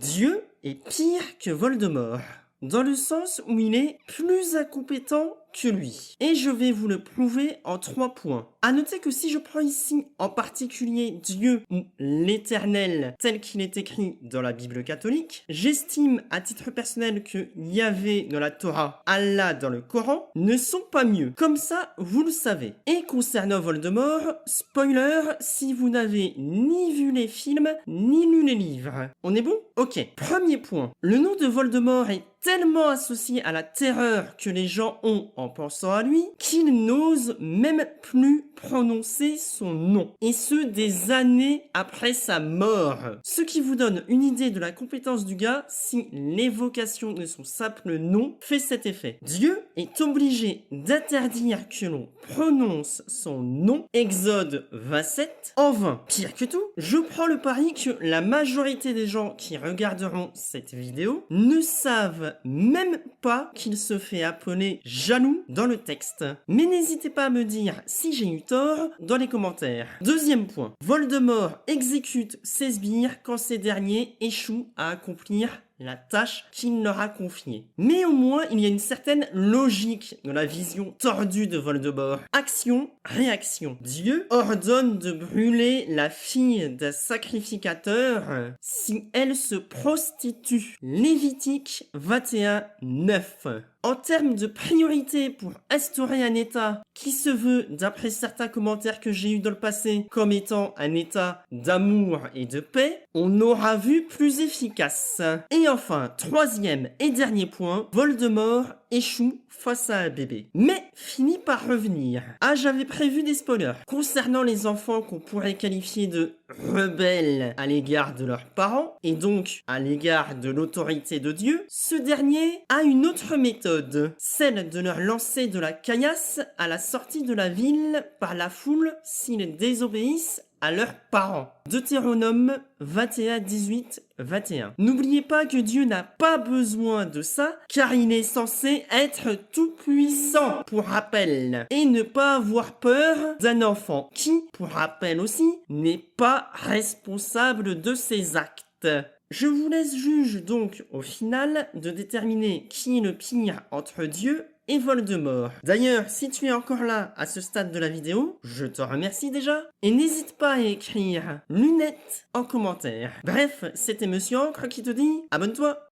Dieu est pire que Voldemort, dans le sens où il est plus incompétent que lui. Et je vais vous le prouver en 3 points. À noter que si je prends ici en particulier Dieu ou l'Éternel tel qu'il est écrit dans la Bible catholique, j'estime à titre personnel que Yahvé dans la Torah, Allah dans le Coran ne sont pas mieux. Comme ça, vous le savez. Et concernant Voldemort, spoiler, si vous n'avez ni vu les films, ni lu les livres. On est bon? Ok. Premier point. Le nom de Voldemort est tellement associé à la terreur que les gens ont en pensant à lui, qu'ils n'osent même plus prononcer son nom. Et ce, des années après sa mort. Ce qui vous donne une idée de la compétence du gars si l'évocation de son simple nom fait cet effet. Dieu est obligé d'interdire que l'on prononce son nom. Exode 27. En vain. Pire que tout, je prends le pari que la majorité des gens qui regarderont cette vidéo ne savent même pas qu'il se fait appeler jaloux dans le texte. Mais n'hésitez pas à me dire si j'ai eu tort dans les commentaires. Deuxième point. Voldemort exécute ses sbires quand ces derniers échouent à accomplir la tâche qu'il leur a confiée. Mais au moins, il y a une certaine logique dans la vision tordue de Voldemort. Action, réaction. Dieu ordonne de brûler la fille d'un sacrificateur si elle se prostitue. Lévitique 21, 9. En termes de priorité pour instaurer un état qui se veut, d'après certains commentaires que j'ai eus dans le passé, comme étant un état d'amour et de paix, on aura vu plus efficace. Et enfin, troisième et dernier point, Voldemort échoue face à un bébé, mais finit par revenir. Ah, j'avais prévu des spoilers. Concernant les enfants qu'on pourrait qualifier de rebelles à l'égard de leurs parents, et donc à l'égard de l'autorité de Dieu, ce dernier a une autre méthode, celle de leur lancer de la caillasse à la sortie de la ville par la foule s'ils désobéissent à leurs parents. Deutéronome 21, 18, 21. N'oubliez pas que Dieu n'a pas besoin de ça, car il est censé être tout puissant, pour rappel, et ne pas avoir peur d'un enfant qui, pour rappel aussi, n'est pas responsable de ses actes. Je vous laisse juge donc au final de déterminer qui est le pire entre Dieu et Voldemort. D'ailleurs, si tu es encore là à ce stade de la vidéo, je te remercie déjà. Et n'hésite pas à écrire lunettes en commentaire. Bref, c'était Monsieur Encre qui te dit abonne-toi.